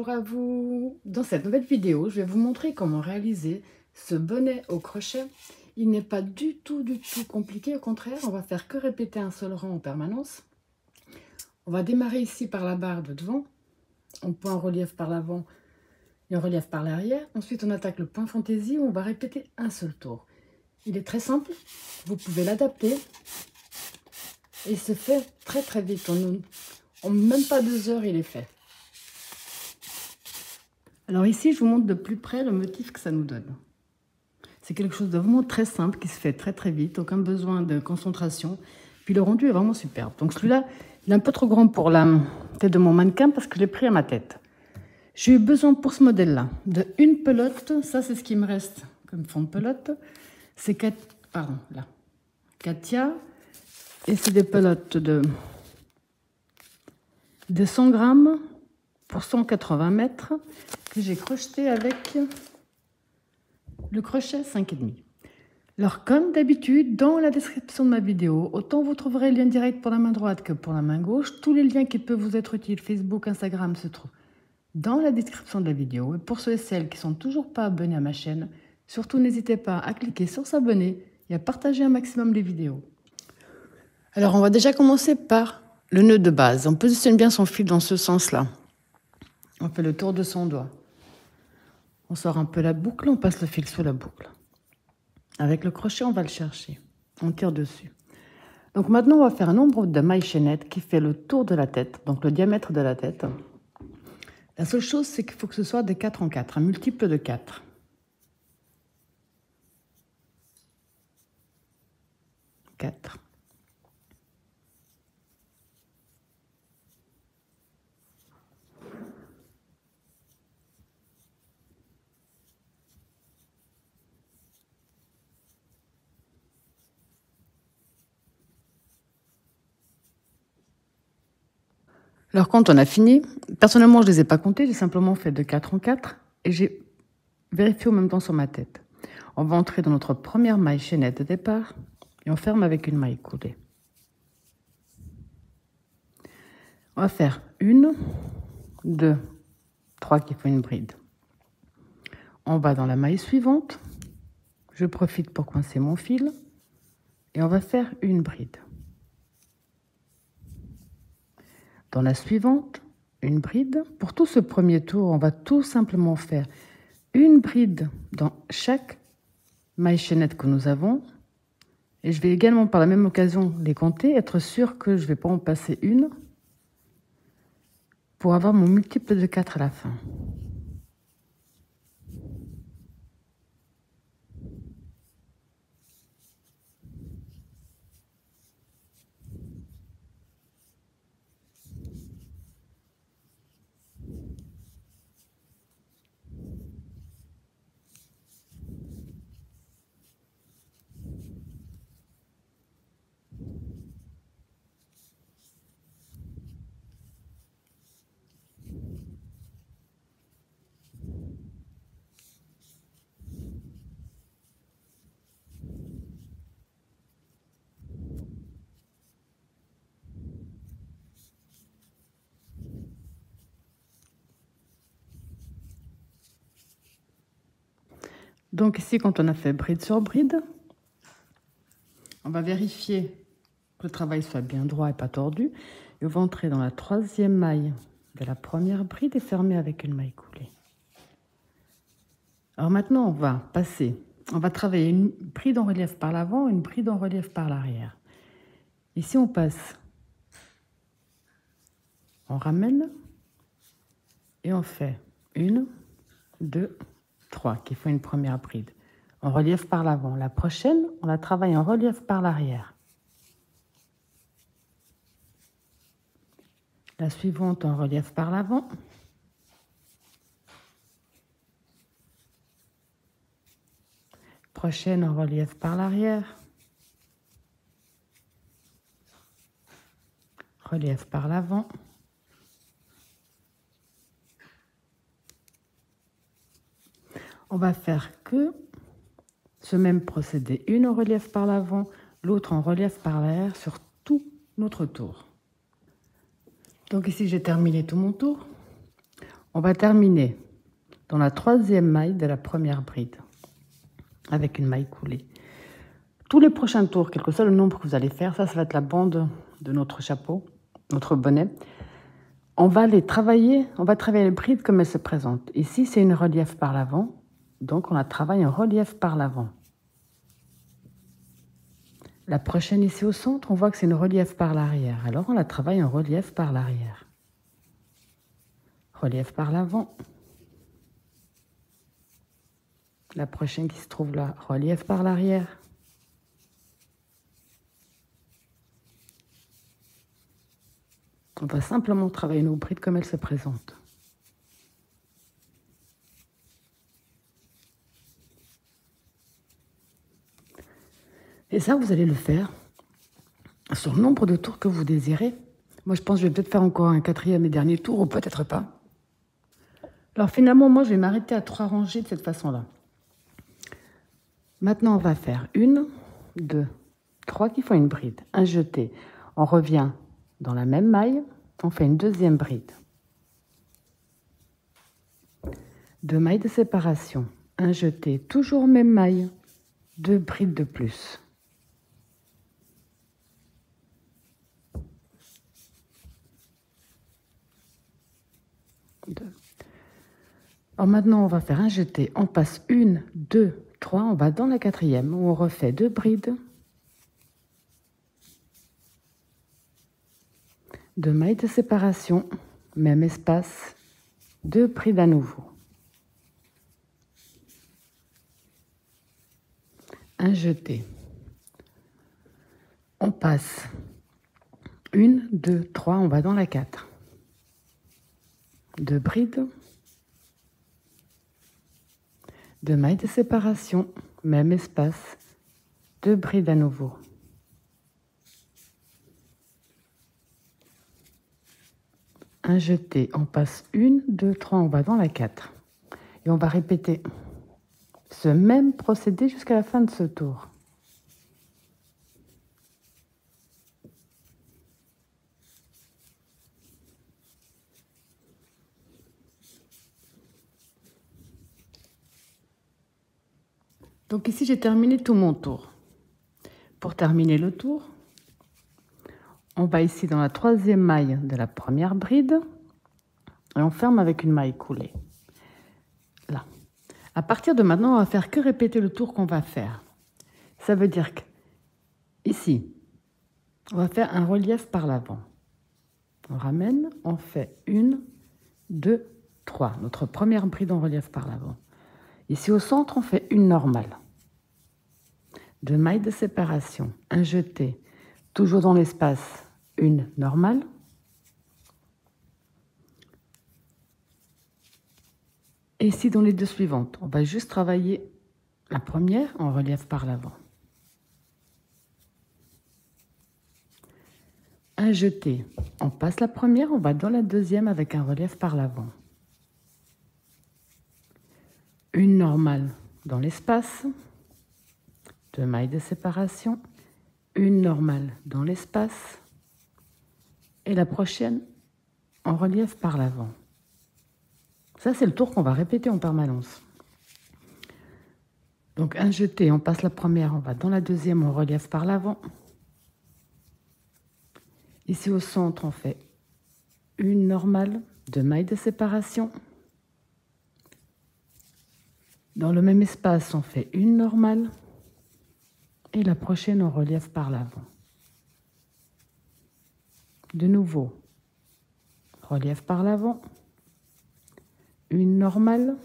bonjour à vous. Dans cette nouvelle vidéo, je vais vous montrer comment réaliser ce bonnet au crochet. Il n'est pas du tout compliqué, au contraire, on va faire que répéter un seul rang en permanence. On va démarrer ici par la barre de devant, on point en relief par l'avant et en relief par l'arrière. Ensuite, on attaque le point fantaisie où on va répéter un seul tour. Il est très simple, vous pouvez l'adapter et il se fait très vite. En même pas 2 heures, il est fait. Alors ici, je vous montre de plus près le motif que ça nous donne. C'est quelque chose de vraiment très simple qui se fait très vite, aucun besoin de concentration. Puis le rendu est vraiment superbe. Donc celui-là, il est un peu trop grand pour la tête de mon mannequin parce que je l'ai pris à ma tête. J'ai eu besoin pour ce modèle-là de une pelote. Ça, c'est ce qui me reste comme fond de pelote. C'est Katia. Et c'est des pelotes de 100 grammes pour 180 mètres que j'ai crocheté avec le crochet 5,5. Alors comme d'habitude, dans la description de ma vidéo, autant vous trouverez le lien direct pour la main droite que pour la main gauche. Tous les liens qui peuvent vous être utiles, Facebook, Instagram, se trouvent dans la description de la vidéo. Et pour ceux et celles qui ne sont toujours pas abonnés à ma chaîne, surtout n'hésitez pas à cliquer sur s'abonner et à partager un maximum les vidéos. Alors on va déjà commencer par le nœud de base. On positionne bien son fil dans ce sens-là. On fait le tour de son doigt. On sort un peu la boucle, on passe le fil sous la boucle. Avec le crochet, on va le chercher. On tire dessus. Donc maintenant, on va faire un nombre de mailles chaînettes qui fait le tour de la tête, donc le diamètre de la tête. La seule chose, c'est qu'il faut que ce soit de 4 en 4, un multiple de 4. 4. Alors quand on a fini, personnellement je ne les ai pas comptés, j'ai simplement fait de 4 en 4 et j'ai vérifié en même temps sur ma tête. On va entrer dans notre première maille chaînette de départ et on ferme avec une maille coulée. On va faire 1, 2, 3 qui font une bride. On va dans la maille suivante, je profite pour coincer mon fil et on va faire une bride. Dans la suivante, une bride. Pour tout ce premier tour, on va tout simplement faire une bride dans chaque maille chaînette que nous avons. Et je vais également par la même occasion les compter, être sûr que je ne vais pas en passer une pour avoir mon multiple de 4 à la fin. Donc ici, quand on a fait bride sur bride, on va vérifier que le travail soit bien droit et pas tordu. Et on va entrer dans la 3e maille de la première bride et fermer avec une maille coulée. Alors maintenant, on va travailler une bride en relief par l'avant, une bride en relief par l'arrière. Ici, on passe, on ramène et on fait 1, 2, 3 qui font une première bride en relief par l'avant. La prochaine, on la travaille en relief par l'arrière. La suivante en relief par l'avant. Prochaine en relief par l'arrière. Relief par l'avant. On va faire que ce même procédé, une en relief par l'avant, l'autre en relief par l'arrière sur tout notre tour. Donc ici j'ai terminé tout mon tour. On va terminer dans la troisième maille de la première bride avec une maille coulée. Tous les prochains tours, quel que soit le nombre que vous allez faire, ça va être la bande de notre chapeau, notre bonnet. On va travailler les brides comme elles se présentent. Ici, c'est une relief par l'avant, donc on la travaille en relief par l'avant. La prochaine ici au centre, on voit que c'est une relief par l'arrière. Alors on la travaille en relief par l'arrière. Relief par l'avant. La prochaine qui se trouve là, relief par l'arrière. On va simplement travailler nos brides comme elles se présentent. Et ça, vous allez le faire sur le nombre de tours que vous désirez. Moi, je pense que je vais peut-être faire encore un quatrième et dernier tour, ou peut-être pas. Alors finalement, moi, je vais m'arrêter à 3 rangées de cette façon-là. Maintenant, on va faire 1, 2, 3 qui font une bride. Un jeté. On revient dans la même maille. On fait une deuxième bride. 2 mailles de séparation. Un jeté. Toujours même maille. 2 brides de plus. 2. Alors maintenant, on va faire un jeté. On passe 1, 2, 3. On va dans la quatrième où on refait 2 brides. 2 mailles de séparation. Même espace. 2 brides à nouveau. Un jeté. On passe 1, 2, 3. On va dans la 4. 2 brides. 2 mailles de séparation, même espace, 2 brides à nouveau. Un jeté, on passe 1, 2, 3, on va dans la 4. Et on va répéter ce même procédé jusqu'à la fin de ce tour. Donc ici, j'ai terminé tout mon tour. Pour terminer le tour, on va ici dans la troisième maille de la première bride et on ferme avec une maille coulée. Là. À partir de maintenant, on va faire que répéter le tour qu'on va faire. Ça veut dire que ici, on va faire un relief par l'avant. On ramène, on fait 1, 2, 3. Notre première bride en relief par l'avant. Ici au centre, on fait une normale. 2 mailles de séparation, un jeté, toujours dans l'espace, une normale. Et ici, dans les 2 suivantes, on va juste travailler la première en relief par l'avant. Un jeté, on passe la première, on va dans la deuxième avec un relief par l'avant. Une normale dans l'espace. 2 mailles de séparation, une normale dans l'espace et la prochaine en relief par l'avant. Ça, c'est le tour qu'on va répéter en permanence. Donc, un jeté, on passe la première, on va dans la deuxième en relief par l'avant. Ici au centre, on fait une normale, 2 mailles de séparation. Dans le même espace, on fait une normale. Et la prochaine en relief par l'avant. De nouveau, relief par l'avant, une normale,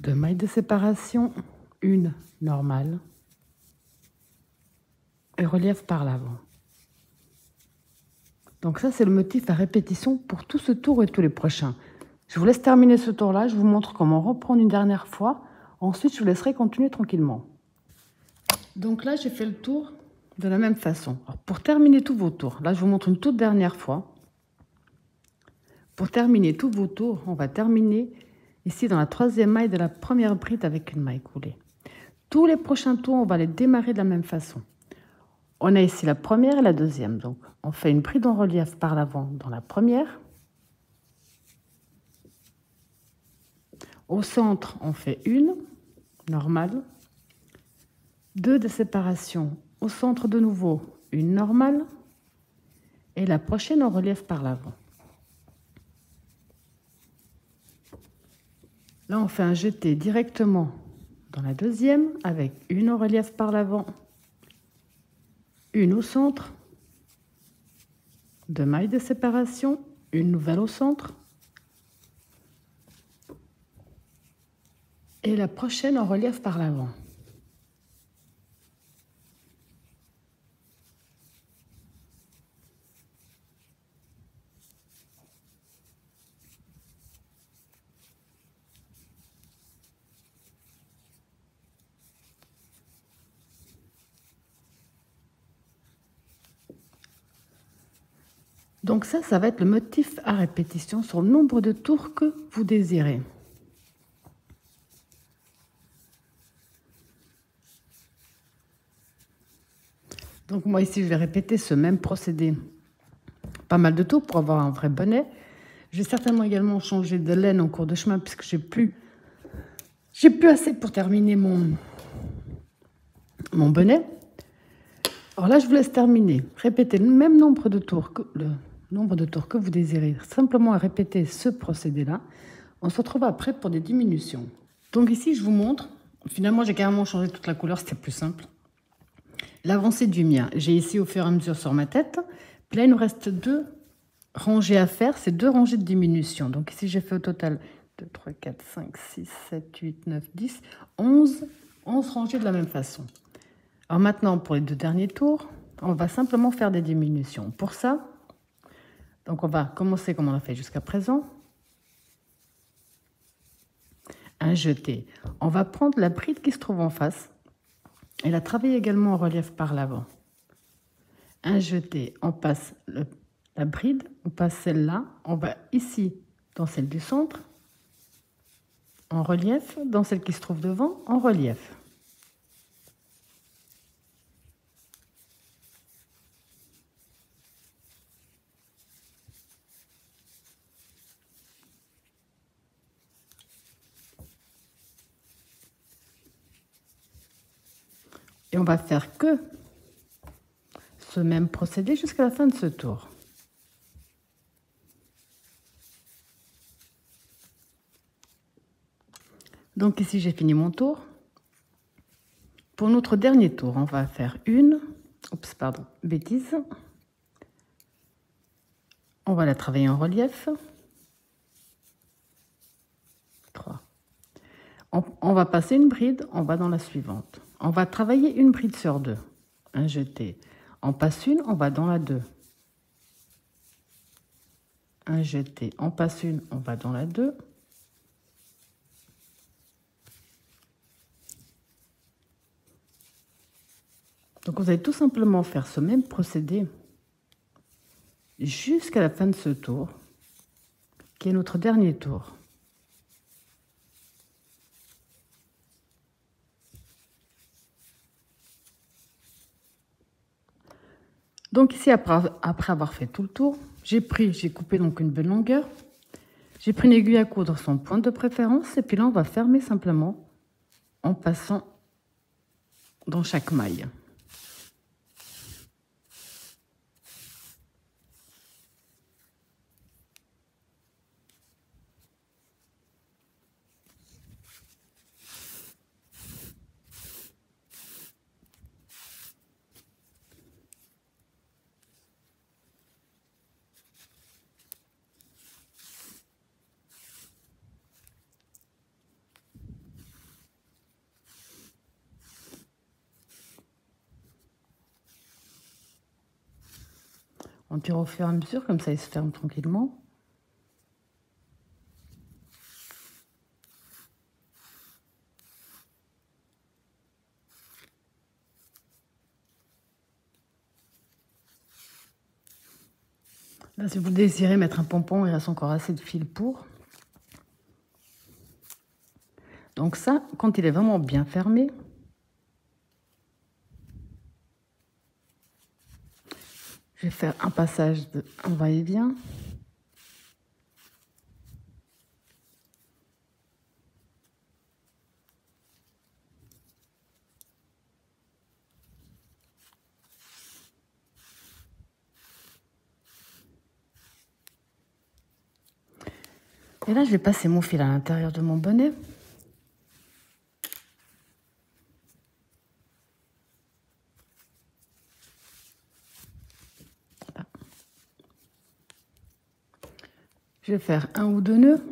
2 mailles de séparation, une normale et relief par l'avant. Donc ça, c'est le motif à répétition pour tout ce tour et tous les prochains. Je vous laisse terminer ce tour-là, je vous montre comment reprendre une dernière fois. Ensuite, je vous laisserai continuer tranquillement. Donc là, j'ai fait le tour de la même façon. Alors, pour terminer tous vos tours, là, je vous montre une toute dernière fois. Pour terminer tous vos tours, on va terminer ici dans la troisième maille de la première bride avec une maille coulée. Tous les prochains tours, on va les démarrer de la même façon. On a ici la première et la deuxième. Donc, on fait une bride en relief par l'avant dans la première. Au centre, on fait une normale, 2 de séparation. Au centre de nouveau, une normale et la prochaine en relief par l'avant. Là, on fait un jeté directement dans la deuxième avec une en relief par l'avant, une au centre, 2 mailles de séparation, une nouvelle au centre et la prochaine en relief par l'avant. Donc ça va être le motif à répétition sur le nombre de tours que vous désirez. Donc moi ici, je vais répéter ce même procédé pas mal de tours pour avoir un vrai bonnet. Je vais certainement également changer de laine en cours de chemin puisque j'ai plus assez pour terminer mon bonnet. Alors là, je vous laisse terminer. Répétez le même nombre de tours que vous désirez. Simplement à répéter ce procédé-là. On se retrouve après pour des diminutions. Donc ici, je vous montre. Finalement, j'ai carrément changé toute la couleur, c'était plus simple. L'avancée du mien. J'ai ici au fur et à mesure sur ma tête. Puis là, il nous reste 2 rangées à faire. C'est 2 rangées de diminution. Donc ici, j'ai fait au total 2, 3, 4, 5, 6, 7, 8, 9, 10, 11 rangées de la même façon. Alors maintenant, pour les 2 derniers tours, on va simplement faire des diminutions. Pour ça, donc on va commencer comme on a fait jusqu'à présent. Un jeté. On va prendre la bride qui se trouve en face et la travailler également en relief par l'avant. Un jeté, on passe la bride, on passe celle-là, on va ici dans celle du centre, en relief, dans celle qui se trouve devant, en relief. Et on va faire que ce même procédé jusqu'à la fin de ce tour. Donc ici, j'ai fini mon tour. Pour notre dernier tour, on va faire bêtise. On va la travailler en relief. 3. On va passer une bride, on va dans la suivante. On va travailler une bride sur 2. Un jeté. On passe une, on va dans la 2. Un jeté. On passe une, on va dans la 2. Donc vous allez tout simplement faire ce même procédé jusqu'à la fin de ce tour, qui est notre dernier tour. Donc ici, après avoir fait tout le tour, j'ai coupé donc une bonne longueur. J'ai pris une aiguille à coudre son point de préférence et puis là, on va fermer simplement en passant dans chaque maille. On tire au fur et à mesure, comme ça il se ferme tranquillement. Là, si vous désirez mettre un pompon, il reste encore assez de fil pour. Donc ça, quand il est vraiment bien fermé, je vais faire un passage de un va-et-vient. Et là, je vais passer mon fil à l'intérieur de mon bonnet. Voilà. Je vais faire 1 ou 2 nœuds.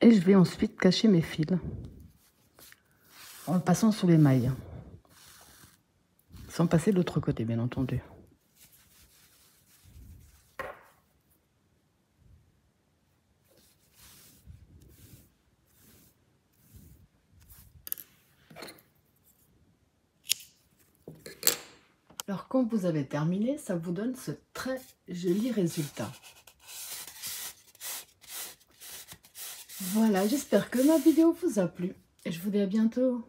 Et je vais ensuite cacher mes fils en passant sous les mailles, sans passer de l'autre côté, bien entendu. Alors quand vous avez terminé, ça vous donne ce très joli résultat. Voilà, j'espère que ma vidéo vous a plu et je vous dis à bientôt.